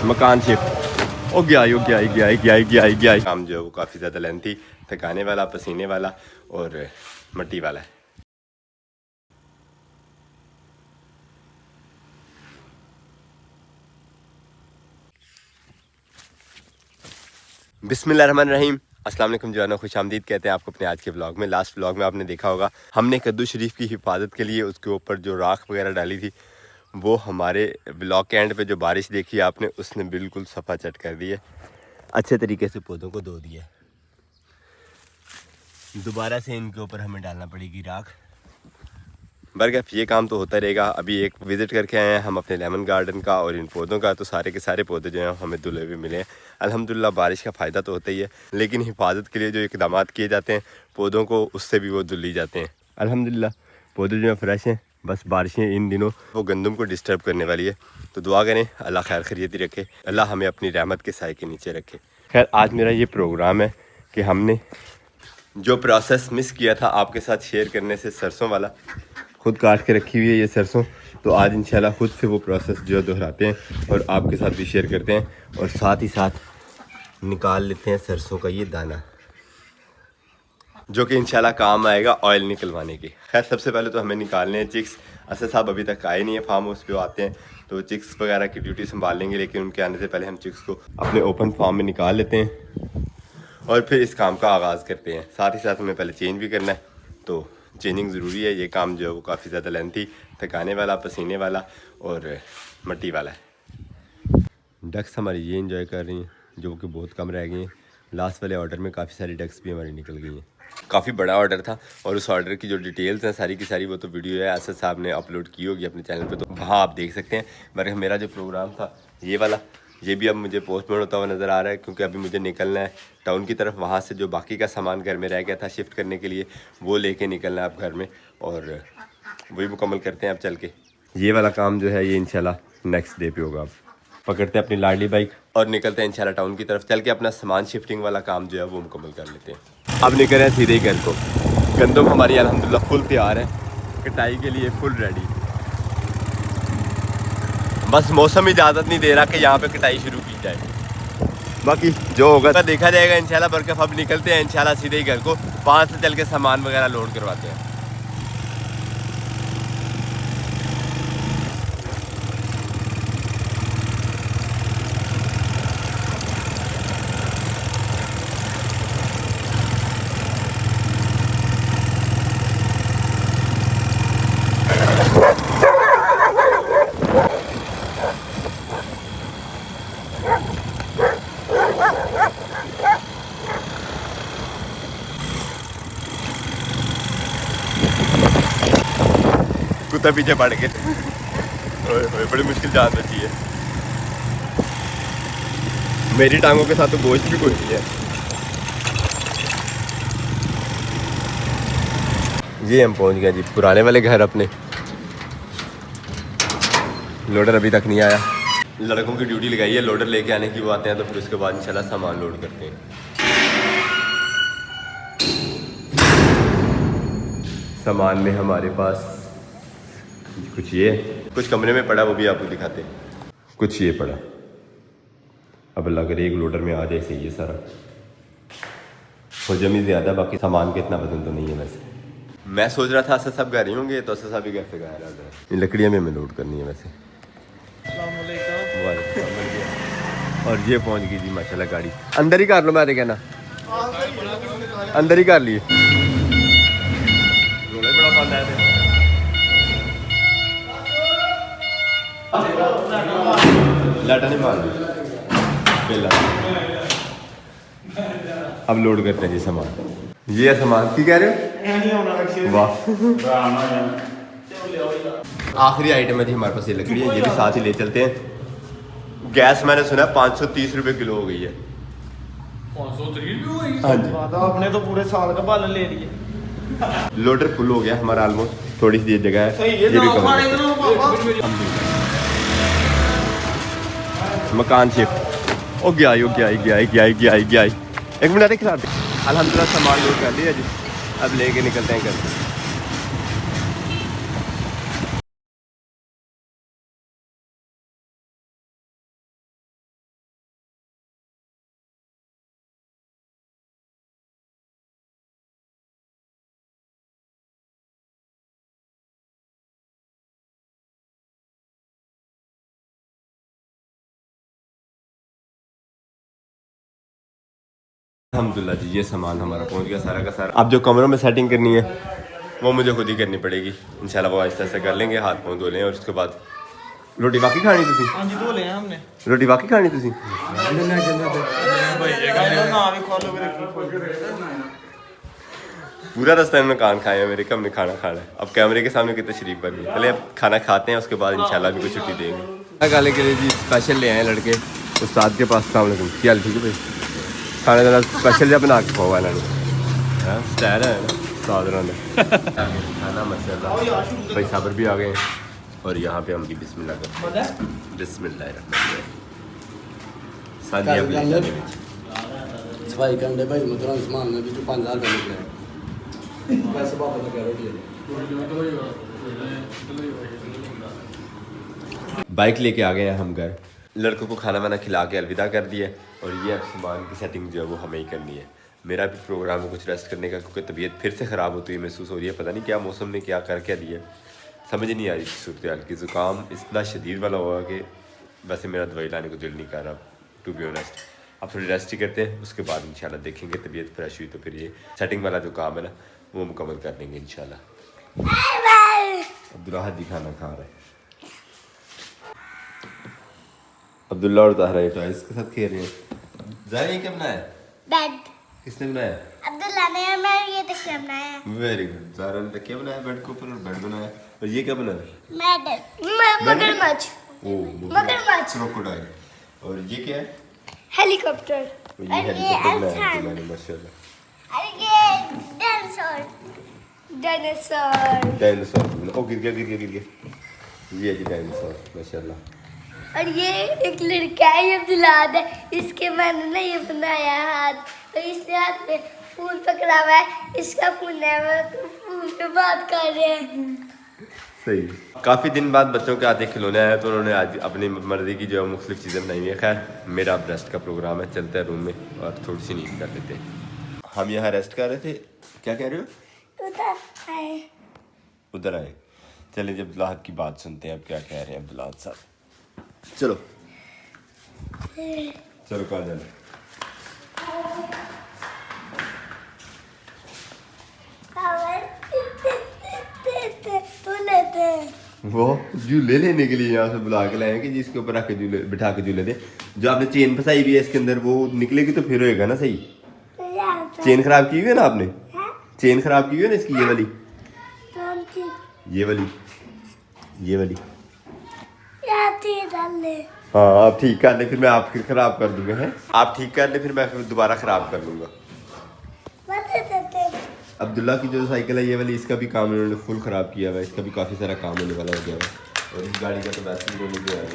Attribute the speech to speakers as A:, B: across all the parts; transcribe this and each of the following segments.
A: मकान शिफ्ट हो गया गया। काम जो है वो काफ़ी ज़्यादा लेंथी, थकाने वाला, पसीने वाला और मट्टी वाला है। बिस्मिल्लाहिर्रहमानिर्रहीम। अस्सलाम वालेकुम जवानों, खुश आमदीद कहते हैं आपको अपने आज के व्लॉग में। लास्ट व्लॉग में आपने देखा होगा हमने कद्दू शरीफ की हिफाजत के लिए उसके ऊपर जो राख वगैरह डाली थी, वो हमारे व्लॉग के एंड पे जो बारिश देखी आपने, उसने बिल्कुल सफ़ा चट कर दी है। अच्छे तरीके से पौधों को धो दिया। दोबारा से इनके ऊपर हमें डालना पड़ेगी राख। बरगद ये काम तो होता रहेगा। अभी एक विज़िट करके आए हैं हम अपने लेमन गार्डन का और इन पौधों का, तो सारे के सारे पौधे जो हैं हमें धुले हुए मिले हैं। अल्हम्दुलिल्लाह बारिश का फ़ायदा तो होता ही है, लेकिन हिफाजत के लिए जो इकदाम किए जाते हैं पौधों को, उससे भी वो धुल जाते हैं। अल्हम्दुलिल्लाह पौधे जो हैं फ्रेश हैं। बस बारिशें इन दिनों वो गंदम को डिस्टर्ब करने वाली है, तो दुआ करें अल्लाह खैर खैरियत रखे, अल्लाह हमें अपनी रहमत के साए के नीचे रखे। खैर आज मेरा ये प्रोग्राम है कि हमने जो प्रोसेस मिस किया था आपके साथ शेयर करने से, सरसों वाला, खुद काट के रखी हुई है ये सरसों, तो आज इंशाल्लाह खुद से वो प्रोसेस जो दोहराते हैं और आपके साथ भी शेयर करते हैं, और साथ ही साथ निकाल लेते हैं सरसों का ये दाना, जो कि इंशाल्लाह काम आएगा ऑयल निकलवाने की। खैर सबसे पहले तो हमें निकालने हैं चिक्स। असद साहब अभी तक आए नहीं है, फार्म हाउस पे आते हैं तो चिक्स वगैरह की ड्यूटी संभाल लेंगे, लेकिन उनके आने से पहले हम चिक्स को अपने ओपन फार्म में निकाल लेते हैं और फिर इस काम का आगाज़ करते हैं। साथ ही साथ हमें पहले चेंज भी करना है, तो चेंजिंग ज़रूरी है। ये काम जो है वो काफ़ी ज़्यादा लेंथी, थकाने वाला, पसीने वाला और मट्टी वाला है। डक्स हमारी ये एंजॉय कर रही हैं, जो कि बहुत कम रह गई हैं। लास्ट वाले ऑर्डर में काफ़ी सारी डक्स भी हमारी निकल गई हैं। काफ़ी बड़ा ऑर्डर था और उस ऑर्डर की जो डिटेल्स हैं सारी की सारी, वो तो वीडियो है असद साहब ने अपलोड की होगी अपने चैनल पे, तो वहाँ आप देख सकते हैं। मगर मेरा जो प्रोग्राम था ये वाला, ये भी अब मुझे पोस्टपोन होता हुआ नज़र आ रहा है, क्योंकि अभी मुझे निकलना है टाउन की तरफ। वहाँ से जो बाकी का सामान घर में रह गया था शिफ्ट करने के लिए, वो लेके निकलना है अब घर में, और वही मुकम्मल करते हैं अब चल के। ये वाला काम जो है ये इंशाल्लाह नेक्स्ट डे पे होगा। अब पकड़ते हैं अपनी लाडली बाइक और निकलते हैं इंशाल्लाह टाउन की तरफ। चल के अपना सामान शिफ्टिंग वाला काम जो है वो मुकम्मल कर लेते हैं। अब निकल रहे हैं सीधे ही घर को। गंदम हमारी अल्हम्दुलिल्लाह फुल तैयार है, कटाई के लिए फुल रेडी। बस मौसम इजाज़त नहीं दे रहा कि यहाँ पे कटाई शुरू की जाए। बाकी जो होगा देखा जाएगा इंशाल्लाह। बरकत अब निकलते हैं इंशाल्लाह सीधे ही घर को। 5 से चल के सामान वगैरह लोड करवाते हैं। कुत्ता पीछे पड़ के बड़ी मुश्किल जान बची है। मेरी टांगों के साथ तो गोश्त भी कोई नहीं है। ये हम पहुंच गए जी पुराने वाले घर अपने। लोडर अभी तक नहीं आया। लड़कों की ड्यूटी लगाई है लोडर लेके आने की, वो आते हैं तो फिर उसके बाद इंशाल्लाह सामान लोड करते हैं। सामान में हमारे पास कुछ ये, कुछ कमरे में पड़ा, वो भी आपको दिखाते हैं। कुछ ये पड़ा, अब अल्लाह करे एक लोडर में आ जाए सही है सारा। वजन ही ज़्यादा, बाकी सामान के इतना वजन तो नहीं है। वैसे मैं सोच रहा था असद साहब घर ही होंगे, तो असद साहब भी घर से गया रहा। लकड़ियाँ में हमें लोड करनी है वैसे। और ये पहुंच गई जी माशाल्लाह गाड़ी। अंदर ही कर लो, मैं कहना अंदर ही कर लिए। बड़ा फंदा है। लाटा नहीं मार पहला। अब लोड करते हैं जी सामान। ये है सामान, की कह रहे हो? वाह, आखिरी आइटम है जी हमारे पास ये लकड़ी है, ये भी साथ ही ले चलते हैं। गैस मैंने सुना 530 रुपये किलो हो गई है।
B: 530 भी हो गई?
A: हाँ जी,
B: आपने तो पूरे साल का बालन ले लिए।
A: लोडर फुल हो गया हमारा ऑलमोस्ट। थोड़ी सी जगह है, ये भी मकान शिफ्ट हो गया। एक मिनट खिला दे। अल्हम्दुलिल्लाह सामान लोड कर लिया जी, अब लेके निकलते हैं घर। अल्हम्दुलिल्लाह जी, ये सामान हमारा पहुंच गया सारा का सारा। अब जो कमरों में सेटिंग करनी है वो मुझे खुद ही करनी पड़ेगी इंशाल्लाह। वो आहिस्ता आहिस्ता कर लेंगे, हाथ पाँव धो लें और उसके बाद रोटी बाकी खानी तुसी?
B: हाँ जी, धो ले हैं हमने।
A: रोटी बाकी खानी तुसी?
B: ना भी खा लो मेरे।
A: पूरा रास्ता इन्होंने कान खाए हैं मेरे, कम ने खाना खाना है। अब कैमरे के सामने कितने शरीफ बन गए। पहले अब खाना खाते हैं, उसके बाद इंशाल्लाह भी कुछ छुट्टी देंगे। खाने के लिए जी स्पेशल ले आए लड़के उस्ताद के पास। अस्सलाम वालेकुम, क्या हाल? ठीक है भाई। खाने का स्पेशल जब बना के खाओ इन्होंने, स्टाइल है ना उस्ताद खाना माशाल्लाह। भाई साबर भी आ गए हैं और यहाँ पे हम भी बिस्मिल्लाह करते हैं। बिस्मिल्लाह
C: सफाई करने भाई मतलब सामान में भी 5000 का निकला है। पैसे बात में क्या रोटी
A: बाइक लेके आ गए हैं हम घर। लड़कों को खाना वाना खिला के अलविदा कर दिया और ये अब सामान की सेटिंग जो है वो हमें ही करनी है। मेरा भी प्रोग्राम है कुछ रेस्ट करने का, क्योंकि तबीयत फिर से ख़राब होती है महसूस हो रही है। पता नहीं क्या मौसम ने क्या कर क्या दिया, समझ नहीं आ रही सूरत हाल की। ज़ुकाम इतना शदीद वाला हुआ कि वैसे मेरा दवाई लाने को दिल नहीं कर रहा, टू बी ऑनेस्ट। अब थोड़ी रेस्ट ही करते हैं, उसके बाद इंशाल्लाह देखेंगे तबीयत फ्रेश हुई तो फिर ये सेटिंग वाला जो काम है ना वो मुकम्मल कर लेंगे इंशाल्लाह। अब्दुल्ला जी खाना खा रहे हैं। अब्दुल्ला और ज़हरा टॉयज के साथ खेल रहे हैं। ज़हरा ये क्या बनाया?
D: बेड।
A: किसने बनाया?
D: अब्दुल्ला ने और मैं ये तकिया बनाया।
A: Very good. ज़हरा ने तकिया बनाया बेड के ऊपर और बेड बनाया। और ये क्या बनाया?
D: मगरमच्छ।
A: ओह
D: मगरमच्छ।
A: क्रोकोडाइल। और ये क्या है?
D: हेलीकॉप्टर।
A: और ये हेलीकॉप्टर बनाया अब्दुल्ला ने माशाल्लाह।
D: और ये डायनासोर। डायनासोर।
A: डायनासोर। ओ गिर गया। ये है जी डायनासोर माशाल्लाह।
D: और ये एक लड़का है, ये अब्दुल्ला है, इसके मैंने ना ये बनाया हाथ, तो इसने हाथ में फूल पकड़ा हुआ है, इसका फूल है, वो तो फूल पे बात कर रहे हैं।
A: सही। काफ़ी दिन बाद बच्चों के आते खिलौने आए तो उन्होंने आज अपनी मर्जी की जो है मुख्तलिफ चीज़ें बनाई हुई है। खैर मेरा अब रेस्ट का प्रोग्राम है, चलते हैं रूम में और थोड़ी सी नींद कर लेते हैं। हम यहाँ रेस्ट कर रहे थे। क्या कह रहे हो? उधर आए। चलिए जब अब्दुल्ला की बात सुनते हैं अब क्या कह रहे हैं अब्दुल्ला साहब। चलो कहाँ जाना? वो झूले लेने के लिए यहाँ से बुला के लाए हैं कि जिसके ऊपर रख के झूले बिठा के झूले दे। जो आपने चेन फंसाई हुई है इसके अंदर वो निकलेगी तो फिर होएगा ना सही। चेन खराब की हुई है ना आपने? चेन खराब की हुई है ना इसकी, ये वाली हाँ आप ठीक कर ले, फिर मैं आप फिर खराब कर दूंगा। है आप ठीक कर ले, फिर मैं दोबारा खराब कर लूंगा। अब्दुल्ला की जो साइकिल है ये वाली, इसका भी काम इन्होंने फुल ख़राब किया हुआ है। इसका भी काफ़ी सारा काम होने वाला हो गया है। और इस गाड़ी का तो वैसे ही होने गया है,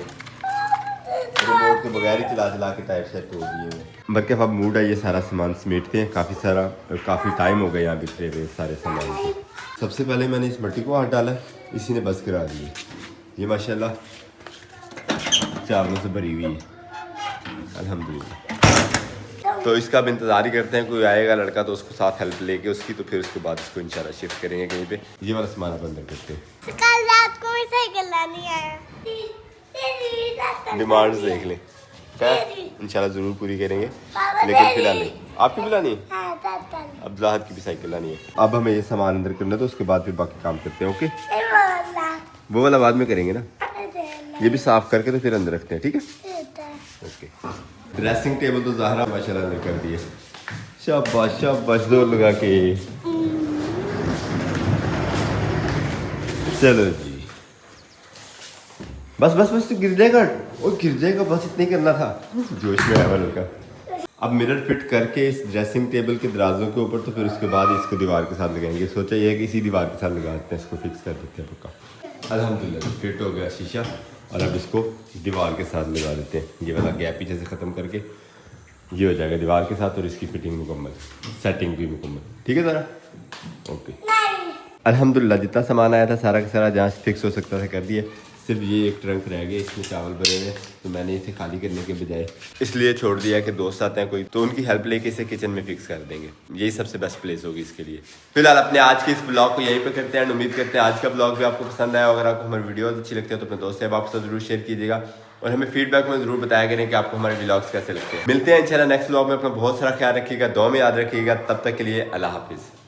A: रिमोट के बगैर ही चला के टायर सेट हो दिए हैं। बल्कि अब मूड है ये सारा सामान समेटते हैं। काफ़ी टाइम हो गया यहाँ बिखरे हुए सारे सामान को। सबसे पहले मैंने इस मट्टी को हाथ डाला, इसी ने बस करा दी। ये माशाल्लाह चावलों से भरी हुई है अल्हम्दुलिल्लाह। तो इसका अब इंतज़ार ही करते हैं, कोई आएगा लड़का तो उसको साथ हेल्प लेके उसकी, तो फिर उसके बाद इसको इंशाल्लाह शिफ्ट करेंगे कहीं पे। ये वाला सामान आप अंदर करते हैं।
D: कल रात को मैं साइकिल लानी आया।
A: डिमांड्स देख लें, इंशाल्लाह ज़रूर पूरी करेंगे। लेकिन फिलहाल आपकी भी लानी है, अब्दुल्ला की भी साइकिल लानी है। अब हमें ये सामान अंदर करना है तो उसके बाद फिर बाकी काम करते हैं। ओके वो वाला बाद में करेंगे ना, ये भी साफ करके तो फिर अंदर रखते हैं। ठीक है ओके। ड्रेसिंग टेबल तो ज़ाहरा माशाल्लाह ने कर दिए। शाबाश जोर लगा के। चलो जी बस तो गिर जाएगा, बस इतना ही करना था। जोश में आया लड़का। अब मिरर फिट करके इस ड्रेसिंग टेबल के दराजों के ऊपर, तो फिर उसके बाद इसको दीवार के साथ लगाएंगे। सोचा ये है कि इसी दीवार के साथ लगा देते हैं, इसको फिक्स कर देते हैं पक्का। अल्हम्दुलिल्लाह फिट हो गया शीशा। और अब इसको दीवार के साथ लगा देते हैं। ये वाला गैप पीछे से ख़त्म करके ये हो जाएगा दीवार के साथ, और इसकी फिटिंग मुकम्मल, सेटिंग भी मुकम्मल। ठीक है ज़रा ओके। अल्हम्दुलिल्लाह जितना सामान आया था सारा का सारा जहाँ फिक्स हो सकता था कर दिया। सिर्फ ये एक ट्रंक रह गया, इसमें चावल भरे हुए, तो मैंने इसे खाली करने के बजाय इसलिए छोड़ दिया कि दोस्त आते हैं कोई तो उनकी हेल्प लेके इसे किचन में फिक्स कर देंगे। यही सबसे बेस्ट प्लेस होगी इसके लिए। फिलहाल अपने आज के इस ब्लॉग को यहीं पे करते हैं। उम्मीद करते हैं आज का ब्लॉग भी आपको पसंद आया। अगर आपको हमारी वीडियोस अच्छी लगती है तो अपने दोस्त से आप साथ जरूर शेयर कीजिएगा। और हमें फीडबैक में जरूर बताया करें कि आपको हमारे व्लॉग्स कैसे लगते हैं। मिलते हैं इंशाल्लाह नेक्स्ट व्लॉग में। अपना बहुत सारा ख्याल रखिएगा, दुआ में याद रखिएगा। तब तक के लिए अल्लाह हाफिज़।